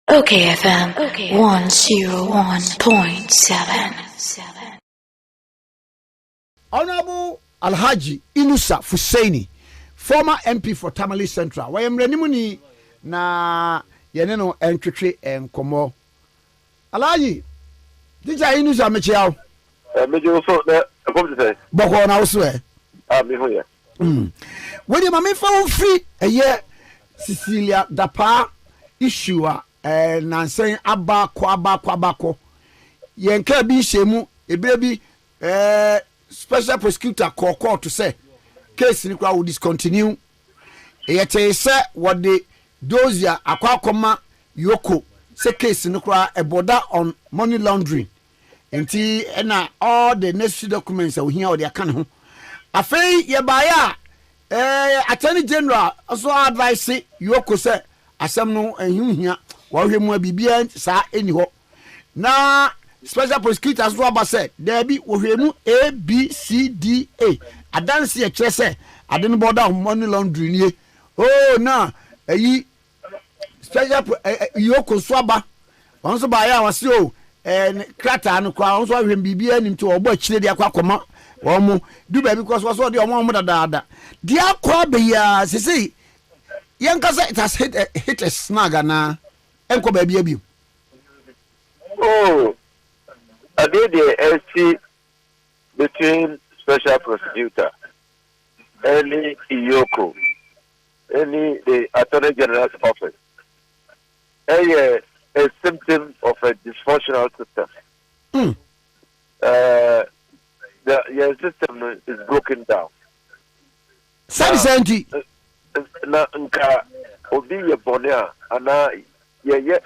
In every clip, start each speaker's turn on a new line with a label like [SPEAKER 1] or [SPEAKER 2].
[SPEAKER 1] OKFM 101.7.
[SPEAKER 2] Honorable Alhaji Inusah Fuseini, former MP for Tamale Central. Why am Renimuni na yeneno entwetwe enkomo. Alhaji, dija Inusah mechiao.
[SPEAKER 3] Mejo so na come to say.
[SPEAKER 2] Boko na wo e.
[SPEAKER 3] Me ho ya.
[SPEAKER 2] When mama fa wo free eye Cecilia Dapa issue nansen abako yenka bi shemu ebrebi special prosecutor court to say case ni kwa will discontinue yete say what the dozia akwakoma EOCO say case ni kwa a border on money laundering enti na all the necessary documents we here or they can ho afei ye baya attorney general also advise EOCO say asem no ehunhia wahwe mu bibia sa eni ho na special prosecutors do aba say there be wahwe mu ABCDA adanse e kire say ade no border money laundering nie oh na ayi special EOCO so aba onso ba ya wase o krata no kwa onso wahwe bibia nim to obo akire de akwa omo do ba because so de omo dada de akwa be ya sisi yankasa it has hit a snag na enko ba bia bi.
[SPEAKER 3] Oh, I did the SC between special prosecutor, any EOCO, any the Attorney General's office. A symptom of a dysfunctional system. Your system is broken down.
[SPEAKER 2] Sanity.
[SPEAKER 3] Na nka obi ye bonia ana ye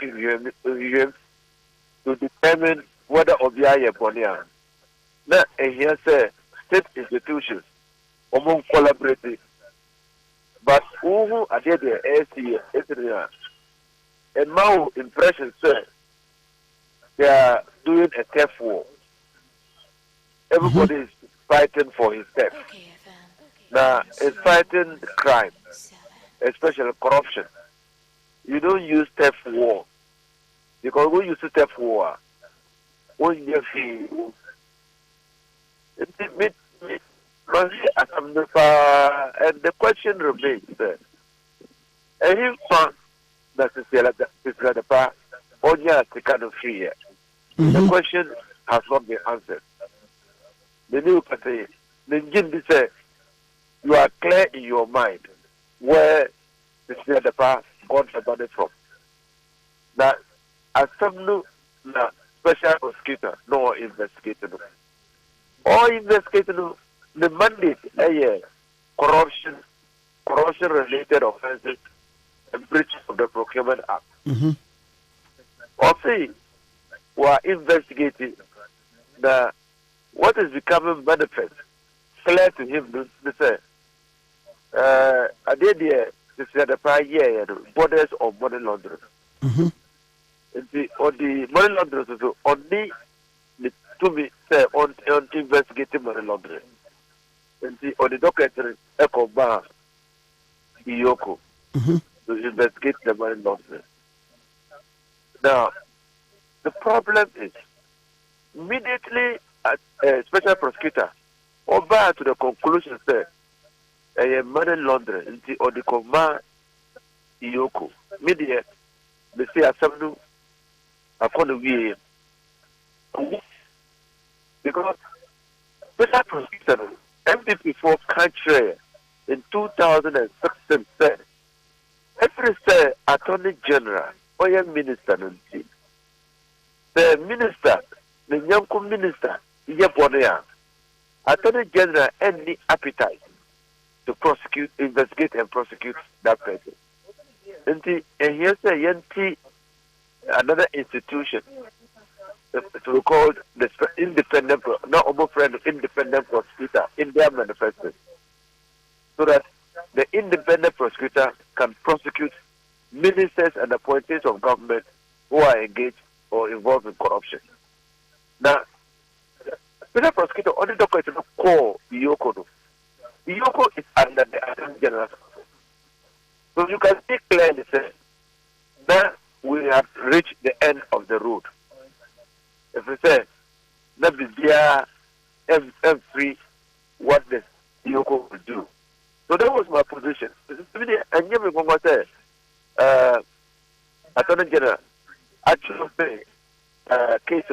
[SPEAKER 3] to determine whether obi ye bonia na here say state institutions among collaborative but who are there the AC and now impression say they are doing a theft war. Everybody is fighting for his theft. Now it's fighting the crime, especially corruption. You don't use theft war because when you use theft war, when you feel and the question remains: any fund that is the part on your kind of free. The question has not been answered. The new party, the say. You are clear in your mind where the past got the money from. Now, as some special prosecutor, no investigator. Or investigator, the mandate, corruption related offenses, and breach of the Procurement Act. Or say, we are investigating what is becoming manifest, clear to him, to say, I did the prior year borders of money laundering. On the money laundering, on the to me say on investigating money laundering. And on the documentary Echo Bar EOCO to investigate the money laundering. Now the problem is immediately at a special prosecutor or back to the conclusion say money laundering or the command EOCO. Media, they say assembly upon the way. Because special prosecutor MPP for country in 2016 said every say Attorney General or minister the minister, the young minister, Attorney General any appetite to prosecute, investigate, and prosecute that person. And here's another institution to called the independent, not almost friend, independent prosecutor in their manifesto, so that the independent prosecutor can prosecute ministers and appointees of government who are engaged or involved in corruption. Now, the prosecutor only document to call EOCO. EOCO is under the Attorney General's office. So you can see clearly say that we have reached the end of the road. If we say, let me be free what the EOCO will do. So that was my position. And you know what I say, Attorney General, actually say, case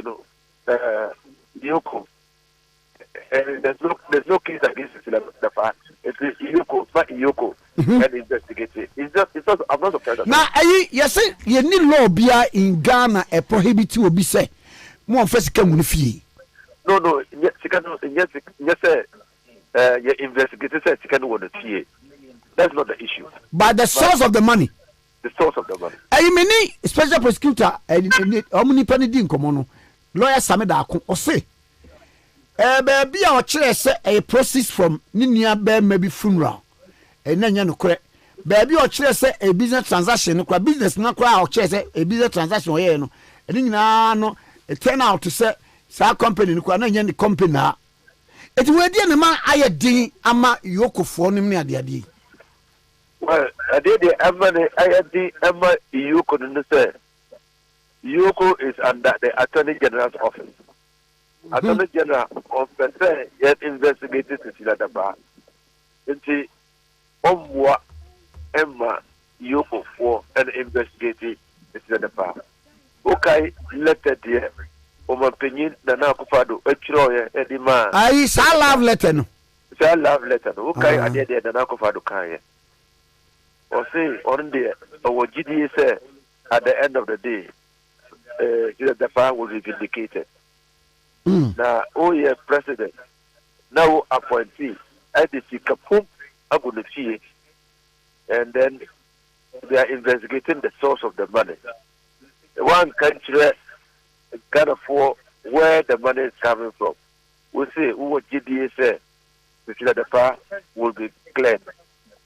[SPEAKER 3] EOCO. And there's no case against the fact. It's EOCO, it's not EOCO, and investigate it. I'm not surprised.
[SPEAKER 2] Now, you say you need law be in Ghana a prohibited will be say more first come with fee.
[SPEAKER 3] No, yes, you investigate said you can want to fee. That's not the issue.
[SPEAKER 2] But the source of the money.
[SPEAKER 3] The source of the money.
[SPEAKER 2] I mean, special prosecutor, omni penny din komono, lawyer Sameda or say. Baby, our chair say a process from Ninia Bear maybe funeral. And then you correct. Baby, our chair say a business transaction, no business, not cry our chair say a business transaction, or no. And then no, it turn out to say, Sa company, no, the company now. It will be a man I did, ama Yoko for him near the idea.
[SPEAKER 3] Well, I did the Emma EOCO couldn't say. EOCO is under the Attorney General's office. Attorney General of the yet investigated the bar. Into Omwa Emma EOCO for an investigated the bar. Okay, letter dear. Oma opinion na na kufado echiro ye edima.
[SPEAKER 2] I shall love letter no.
[SPEAKER 3] Shall love letter no. Okay, ade de na kufado kan ye. O say on the our GDA say at the end of the day, the file will be vindicated. Now, yeah, president, now appointee, IDC Kapum, Agunuchi, and then they are investigating the source of the money. One country kind of for where the money is coming from. We see what GDA said, the file will be cleared.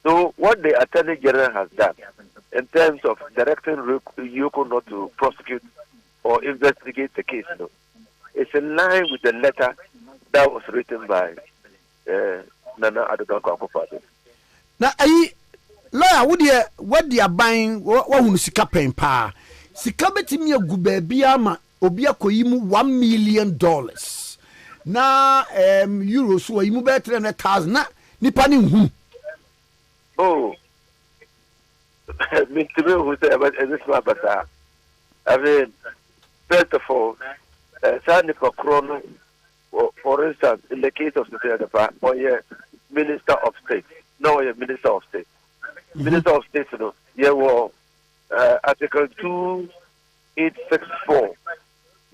[SPEAKER 3] So what the Attorney General has done in terms of directing EOCO not to prosecute or investigate the case, no, it's in line with the letter that was written by Nana Adodonko Akufo-Addo.
[SPEAKER 2] Now, lawyer, what they are buying, what will Sika paying pa? Sika betimi agu baabi ama obi akoyimu $1 million. Na euros so yimu be 300,000 na nipa ni hu.
[SPEAKER 3] Oh, me to me who say about this matter. I mean, first of all, Sani for Chrono, for instance, in the case of the or Minister of State, no, Minister of State. Minister of State, you know, Article 2864,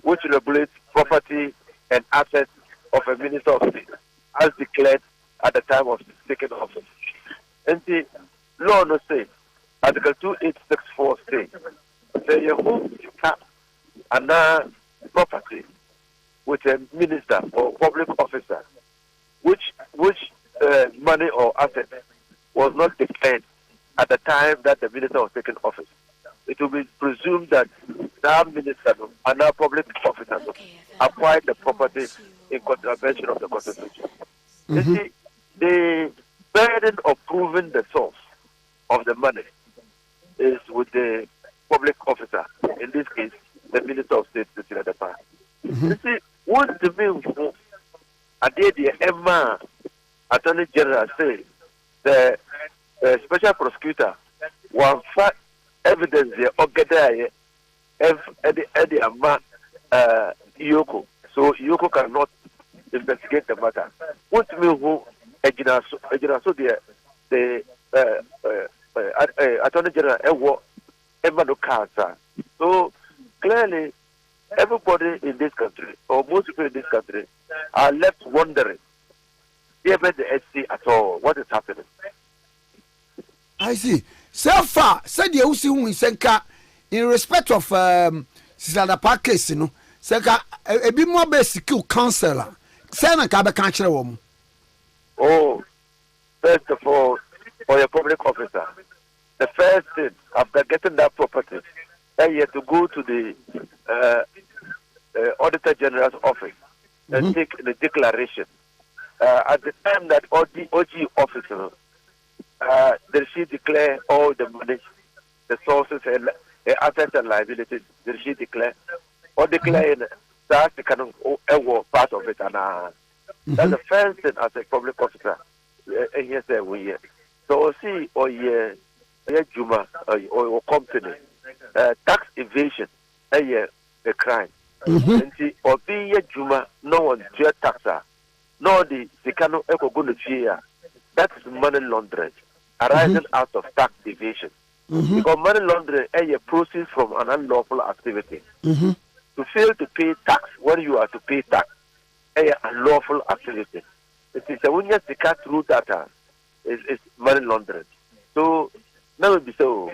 [SPEAKER 3] which regulates property and assets of a Minister of State, as declared at the time of taking office. And the law no say, Article 2864 states, say you home you cap and property with a minister or public officer, which money or asset was not declared at the time that the minister was taking office. It will be presumed that that minister and that public officer acquired the property in contravention of the Constitution. You see, the burden of proving the source of the money is with the public officer, in this case, the Minister of State, the Department. You see, what the main I did the Emma Attorney General say the special prosecutor will find evidence there or get there the Amma EOCO. So EOCO cannot investigate the matter. What me who so the Attorney General Emma no cancer. So clearly everybody in this country, or most people in this country, are left wondering, even the SC at all, what is happening.
[SPEAKER 2] I see. So far, said you see who is in respect of Sisadapa case, you know, Senka a bit more basic counselor. Sena Kabe cancer woman.
[SPEAKER 3] Oh, first of all, for your public officer, the first thing after getting that property, you have to go to the Auditor General's office and take the declaration. At the time that OG officer, they should declare all the money, the sources, and assets and liabilities, did she declare? Or declare that the kind of part of it, and that's the first thing as a public officer. And yes, we so see or Juma or company tax evasion a crime. And see or be Juma no one to taxa, no the cano eco good fear. That is money laundering arising out of tax evasion. Because money laundering is a process from an unlawful activity. To fail to pay tax when you are to pay tax is a unlawful activity. It is a when you cut through data is money laundering. So now it be so.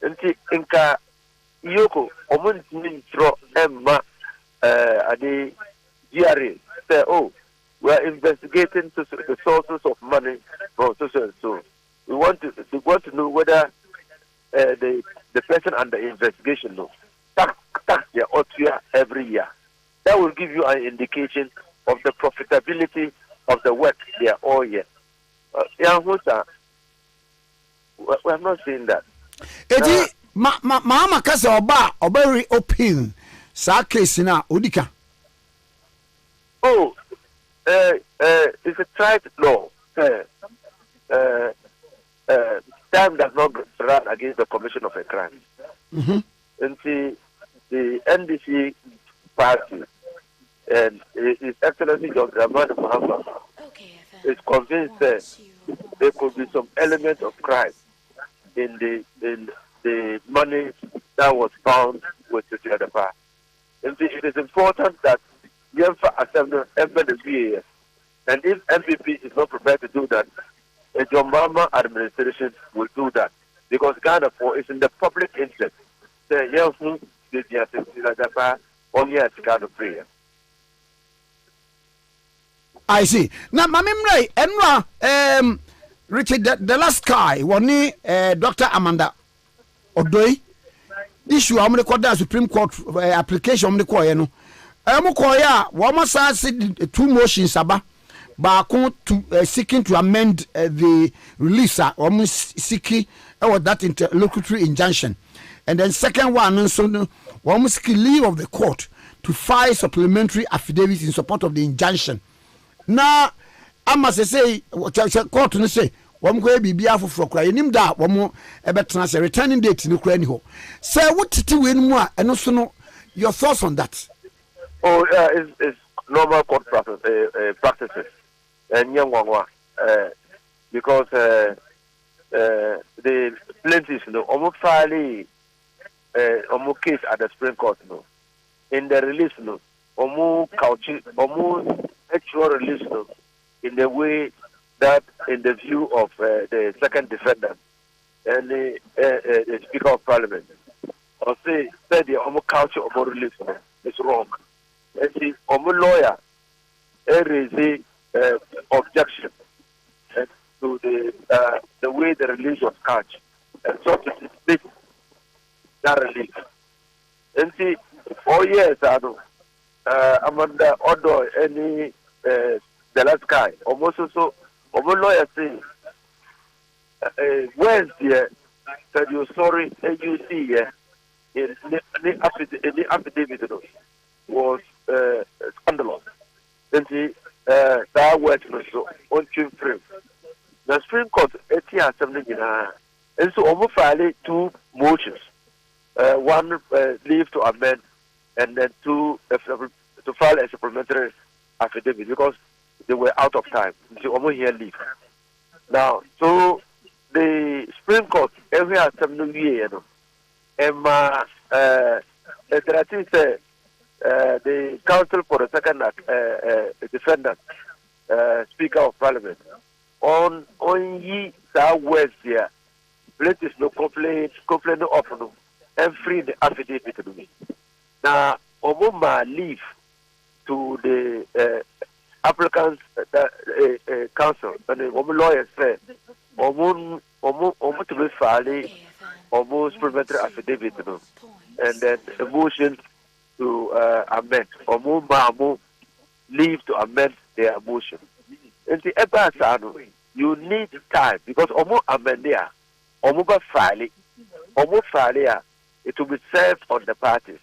[SPEAKER 3] Nti inka EOCO omun throw emma ade GRA say we are investigating the sources of money from so we want to know whether the person under investigation tax their OTR every year. That will give you an indication of the profitability of the work they are all year. We have not seen that.
[SPEAKER 2] Eti mama kasa oba very open sa case na odika.
[SPEAKER 3] It's a tried law. Time does not run against the commission of a crime. And see, the NDC party and His Excellency John Dramani Mahama is convinced that there could be some element of crime in the money that was found with the other part. And see, it is important that the Assembly the and if MPP is not prepared to do that, the John Mahama administration will do that because Ghana is in the public interest.
[SPEAKER 2] I see. Now, Mamimre, Enra, Richard, the last guy, one Dr. Amanda Odoi, issue I'm the court Supreme Court application. I'm the court, one say 2 motions about to seeking to amend the release, almost seeking that interlocutory injunction. And then second one, so almost leave of the court to file supplementary affidavits in support of the injunction. Now, I must say, what court to say, one go be for crying him that one more a better returning date in Ukraine. Say what to win more, and also know your thoughts on that.
[SPEAKER 3] It's normal court practices, and young one, because the plaintiffs, almost fairly. Case at the Supreme Court, in the release, actual release, in the way that, in the view of the second defendant and the Speaker of Parliament, or say the culture of release is wrong. And the lawyer raise objection to the way the release was couched, and so to speak. That release. And see, yes, I'm under order any the last guy. Almost so, lawyer say, Wednesday, said you're sorry, and you see, in the affidavit was scandalous. And see, that word was so on frame. The Supreme Court, something and so almost filed 2 motions. One leave to amend, and then 2 to file a supplementary affidavit because they were out of time. So almost here leave. Now, so the Supreme Court every assembly and the counsel for the second defendant, Speaker of Parliament, on ye that words here, plaintiffs no complaint of and free the affidavit to me. Now, Omuma leave to the applicants counsel, and the lawyer said, Omu to be filing almost supplementary affidavit, and then a motion to amend. Omu leave to amend their motion. And the Ebasano, you need time because Omu amend there, Omu file it, Omu file it will be served on the parties.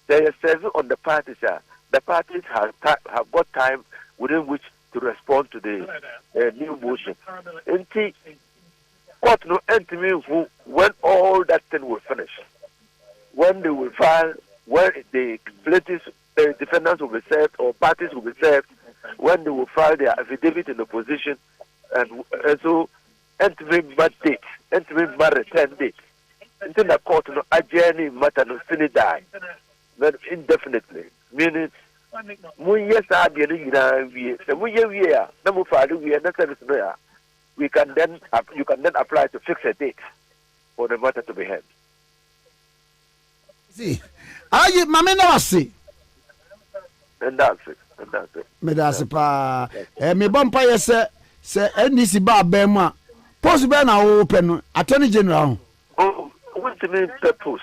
[SPEAKER 3] They are serving on the parties. The parties have got time within which to respond to the new motion. Court no entity when all that thing will finish. When they will file, when the plaintiffs, defendants will be served or parties will be served, when they will file their affidavit in opposition, and so entering bad date, entering bad return date. Until the court no adjourn matter no still die, then indefinitely. Meaning, we can then you can then apply to fix a date for the matter to be heard.
[SPEAKER 2] See, I mama no see.
[SPEAKER 3] And that's it. And that's it.
[SPEAKER 2] Me that's pa. Me bompa yes say NDC ba bema. Post be na open Attorney General.
[SPEAKER 3] Oh, what do you mean purpose?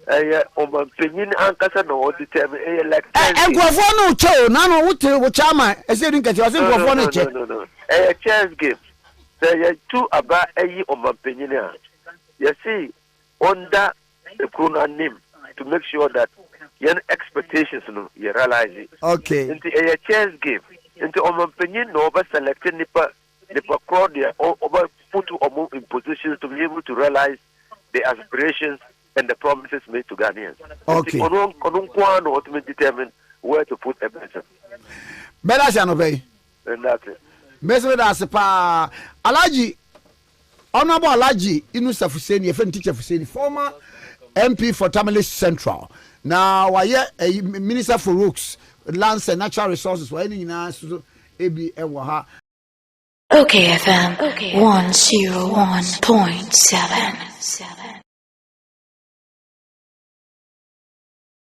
[SPEAKER 3] Opinion ankasa no determine like
[SPEAKER 2] enkwofo no cho na no wo chama e say dinka ti o say enkwofo no che
[SPEAKER 3] no chess game say two aba opinion a you see under the Kuna name to make sure that your expectations no you realize it.
[SPEAKER 2] Okay,
[SPEAKER 3] into a chess game into opinion no over selecting the crowd there over put in positions to be able to realize the aspirations and the promises made to Ghanaians.
[SPEAKER 2] Okay.
[SPEAKER 3] Konunkwano ultimately determine where to put everything.
[SPEAKER 2] Better than obey.
[SPEAKER 3] And that's it.
[SPEAKER 2] Mesme da sepa Alaji Honorable Alaji Inusah Fuseini, FM teacher Fuseini, former MP for Tamale Central. Now why a Minister for Works, Lands and Natural Resources for any so AB Ewaha.
[SPEAKER 1] OKFM 101.7.